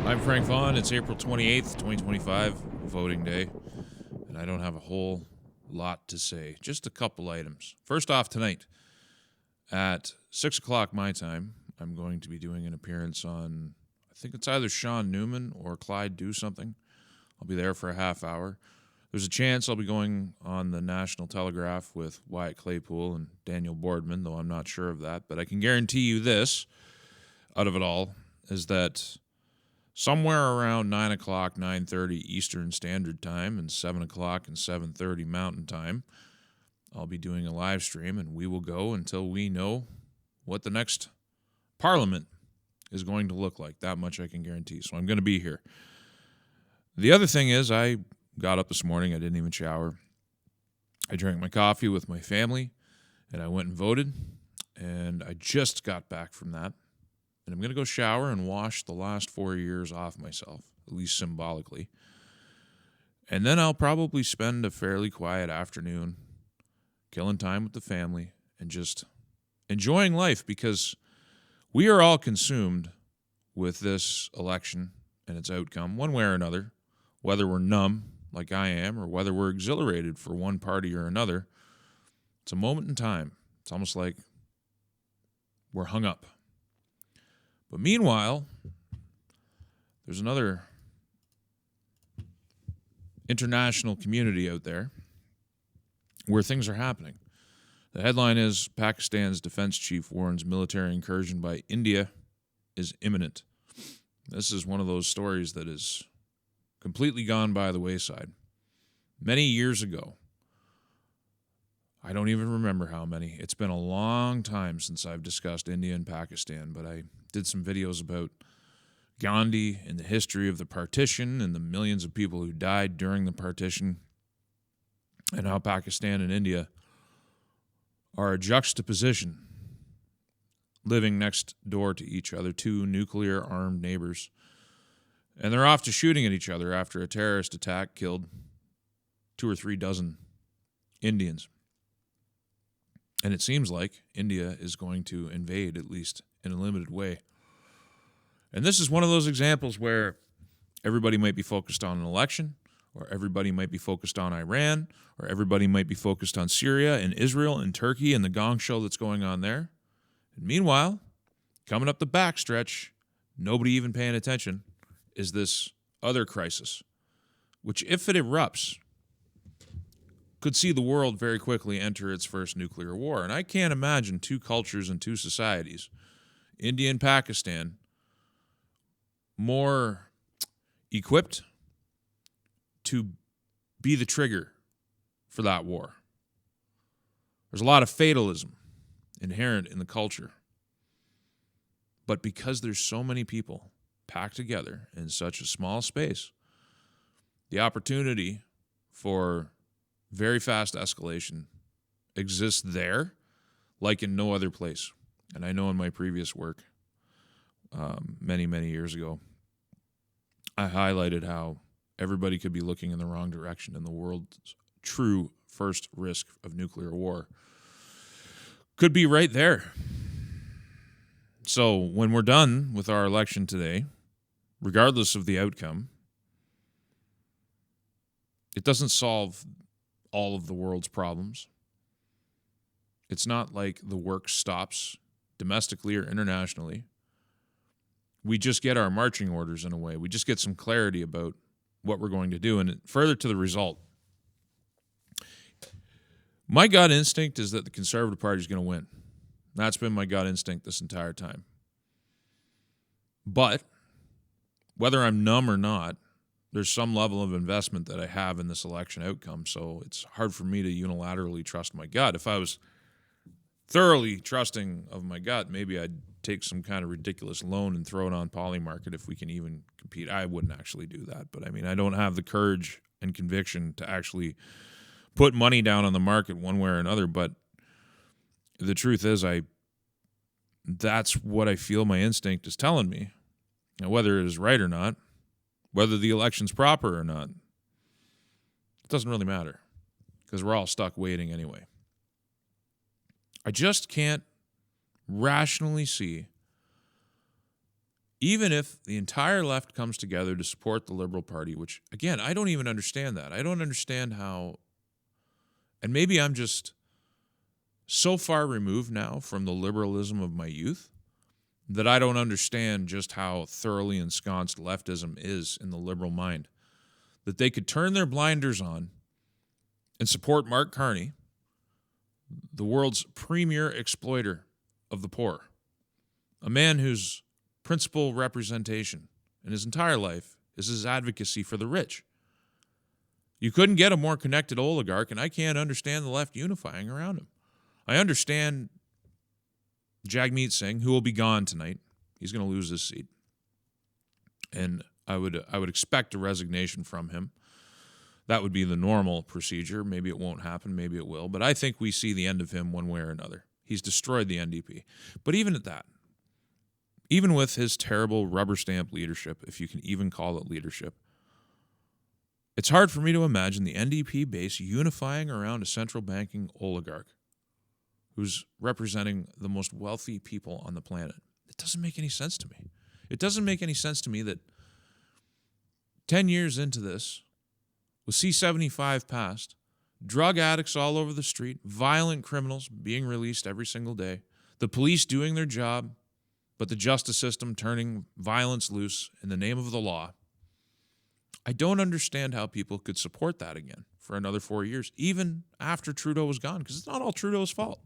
I'm Frank Vaughn. It's April 28th, 2025, voting day, and I don't have a whole lot to say. Just a couple items. First off, tonight at 6 o'clock my time, I'm going to be doing an appearance on, I think it's either Sean Newman or Clyde Do Something. I'll be there for a half hour. There's a chance I'll be going on the National Telegraph with Wyatt Claypool and Daniel Boardman, though I'm not sure of that. But I can guarantee you this, out of it all, is that somewhere around 9 o'clock, 9:30 Eastern Standard Time and 7 o'clock and 7:30 Mountain Time, I'll be doing a live stream, and we will go until we know what the next Parliament is going to look like. That much I can guarantee. So I'm going to be here. The other thing is I got up this morning. I didn't even shower. I drank my coffee with my family, and I went and voted, and I just got back from that. And I'm going to go shower and wash the last 4 years off myself, at least symbolically. And then I'll probably spend a fairly quiet afternoon killing time with the family and just enjoying life, because we are all consumed with this election and its outcome, one way or another, whether we're numb like I am or whether we're exhilarated for one party or another. It's a moment in time. It's almost like we're hung up. But meanwhile, there's another international community out there where things are happening. The headline is Pakistan's defense chief warns military incursion by India is imminent. This is one of those stories that is completely gone by the wayside. Many years ago, I don't even remember how many. It's been a long time since I've discussed India and Pakistan, but I did some videos about Gandhi and the history of the partition and the millions of people who died during the partition, and how Pakistan and India are a juxtaposition, living next door to each other, two nuclear-armed neighbors. And they're off to shooting at each other after a terrorist attack killed 2 or 3 dozen Indians. And it seems like India is going to invade, at least in a limited way. And this is one of those examples where everybody might be focused on an election, or everybody might be focused on Iran, or everybody might be focused on Syria and Israel and Turkey and the gong show that's going on there. And meanwhile, coming up the backstretch, nobody even paying attention, is this other crisis, which, if it erupts, could see the world very quickly enter its first nuclear war. And I can't imagine two cultures and two societies, India and Pakistan, more equipped to be the trigger for that war. There's a lot of fatalism inherent in the culture. But because there's so many people packed together in such a small space, the opportunity for very fast escalation exists there like in no other place. And I know in my previous work, many, many years ago, I highlighted how everybody could be looking in the wrong direction, and the world's true first risk of nuclear war could be right there. So when we're done with our election today, regardless of the outcome, it doesn't solve all of the world's problems. It's not like the work stops domestically or internationally. We just get our marching orders in a way. We just get some clarity about what we're going to do. And further to the result, my gut instinct is that the Conservative Party is going to win. That's been my gut instinct this entire time. But whether I'm numb or not, there's some level of investment that I have in this election outcome, so it's hard for me to unilaterally trust my gut. If I was thoroughly trusting of my gut, maybe I'd take some kind of ridiculous loan and throw it on Polymarket if we can even compete. I wouldn't actually do that, but I mean, I don't have the courage and conviction to actually put money down on the market one way or another, but the truth is that's what I feel my instinct is telling me. Now, whether it is right or not, whether the election's proper or not, it doesn't really matter, because we're all stuck waiting anyway. I just can't rationally see even if the entire left comes together to support the Liberal Party, which, again, I don't even understand that. I don't understand how, and maybe I'm just so far removed now from the liberalism of my youth that I don't understand just how thoroughly ensconced leftism is in the liberal mind, that they could turn their blinders on and support Mark Carney, the world's premier exploiter of the poor, a man whose principal representation in his entire life is his advocacy for the rich. You couldn't get a more connected oligarch, and I can't understand the left unifying around him. I understand Jagmeet Singh, who will be gone tonight. He's going to lose his seat. And I would expect a resignation from him. That would be the normal procedure. Maybe it won't happen, maybe it will. But I think we see the end of him one way or another. He's destroyed the NDP. But even at that, even with his terrible rubber stamp leadership, if you can even call it leadership, it's hard for me to imagine the NDP base unifying around a central banking oligarch who's representing the most wealthy people on the planet. It doesn't make any sense to me. It doesn't make any sense to me that 10 years into this, with C-75 passed, drug addicts all over the street, violent criminals being released every single day, the police doing their job, but the justice system turning violence loose in the name of the law. I don't understand how people could support that again for another 4 years, even after Trudeau was gone, because it's not all Trudeau's fault.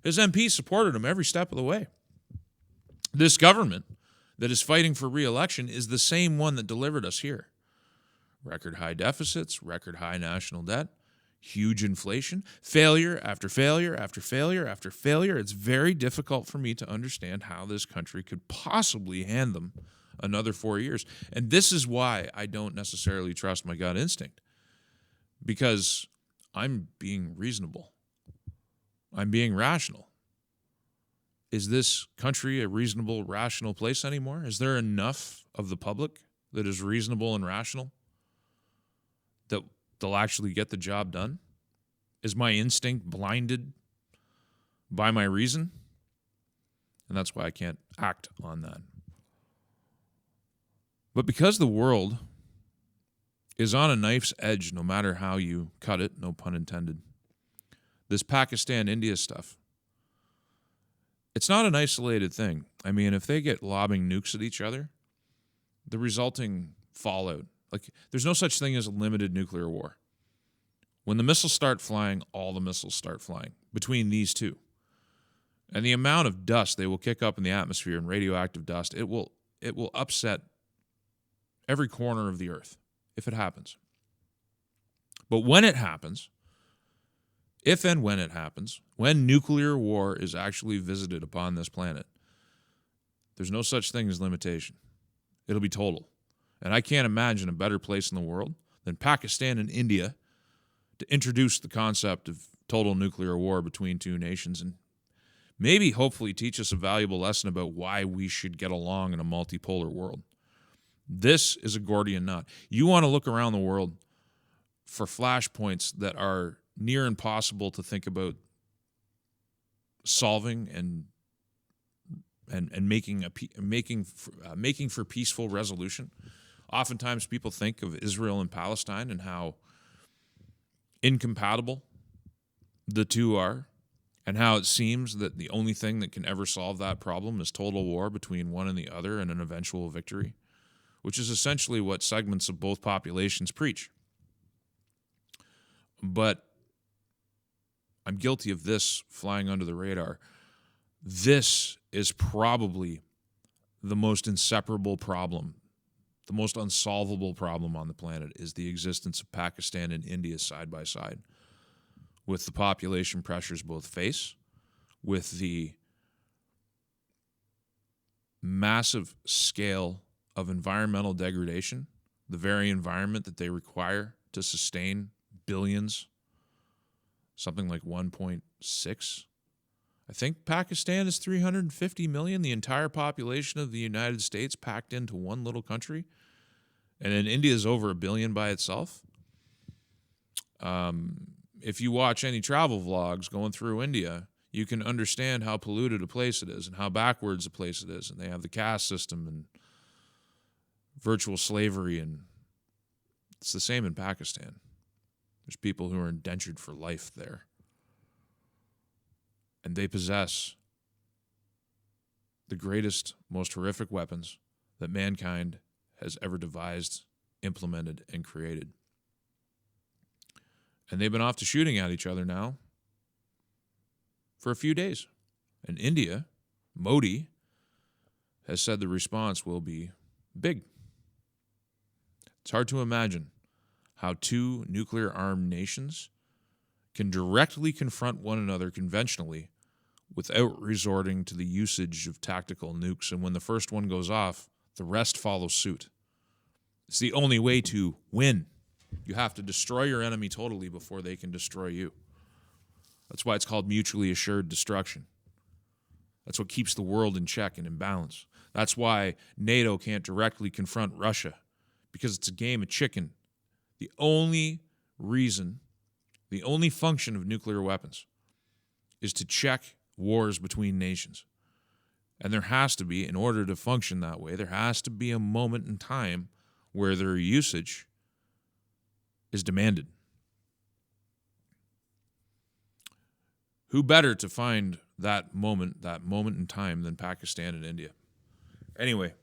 His MPs supported him every step of the way. This government that is fighting for re-election is the same one that delivered us here. Record high deficits, record high national debt, huge inflation, failure after failure after failure after failure. It's very difficult for me to understand how this country could possibly hand them another 4 years. And this is why I don't necessarily trust my gut instinct, because I'm being reasonable. I'm being rational. Is this country a reasonable, rational place anymore? Is there enough of the public that is reasonable and rational that they'll actually get the job done? Is my instinct blinded by my reason? And that's why I can't act on that. But because the world is on a knife's edge, no matter how you cut it, no pun intended, this Pakistan-India stuff, it's not an isolated thing. I mean, if they get lobbing nukes at each other, the resulting fallout, like, there's no such thing as a limited nuclear war. When the missiles start flying, all the missiles start flying between these two. And the amount of dust they will kick up in the atmosphere, and radioactive dust, it will upset every corner of the earth if it happens. But when it happens, if and when it happens, when nuclear war is actually visited upon this planet, there's no such thing as limitation. It'll be total. And I can't imagine a better place in the world than Pakistan and India to introduce the concept of total nuclear war between two nations and maybe, hopefully, teach us a valuable lesson about why we should get along in a multipolar world. This is a Gordian knot. You want to look around the world for flashpoints that are near impossible to think about solving and making for peaceful resolution. Oftentimes people think of Israel and Palestine and how incompatible the two are, and how it seems that the only thing that can ever solve that problem is total war between one and the other and an eventual victory, which is essentially what segments of both populations preach. But I'm guilty of this flying under the radar. This is probably the most inseparable problem, the most unsolvable problem on the planet, is the existence of Pakistan and India side by side, with the population pressures both face, with the massive scale of environmental degradation, the very environment that they require to sustain billions, something like 1.6. I think Pakistan is 350 million, the entire population of the United States packed into one little country. And then India is over 1 billion by itself. If you watch any travel vlogs going through India, you can understand how polluted a place it is and how backwards a place it is. And they have the caste system and virtual slavery, and it's the same in Pakistan. There's people who are indentured for life there. And they possess the greatest, most horrific weapons that mankind has ever devised, implemented, and created. And they've been off to shooting at each other now for a few days. And India, Modi, has said the response will be big. It's hard to imagine how two nuclear-armed nations can directly confront one another conventionally without resorting to the usage of tactical nukes. And when the first one goes off, the rest follow suit. It's the only way to win. You have to destroy your enemy totally before they can destroy you. That's why it's called mutually assured destruction. That's what keeps the world in check and in balance. That's why NATO can't directly confront Russia, because it's a game of chicken. The only reason, the only function of nuclear weapons is to check wars between nations. And there has to be, in order to function that way, there has to be a moment in time where their usage is demanded. Who better to find that moment in time than Pakistan and India? Anyway,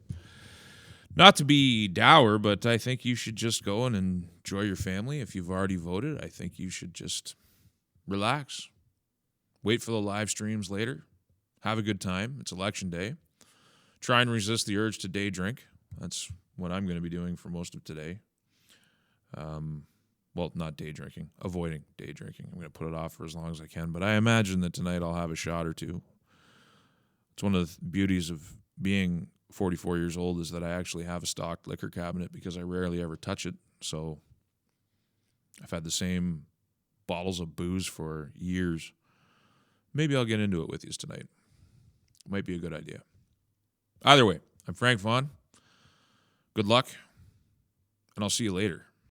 not to be dour, but I think you should just go and enjoy your family. If you've already voted, I think you should just relax. Wait for the live streams later. Have a good time. It's election day. Try and resist the urge to day drink. That's what I'm going to be doing for most of today. Well, not day drinking, avoiding day drinking. I'm going to put it off for as long as I can, but I imagine that tonight I'll have a shot or two. It's one of the beauties of being 44 years old is that I actually have a stocked liquor cabinet because I rarely ever touch it. So I've had the same bottles of booze for years. Maybe I'll get into it with you tonight. Might be a good idea. Either way, I'm Frank Vaughn. Good luck, and I'll see you later.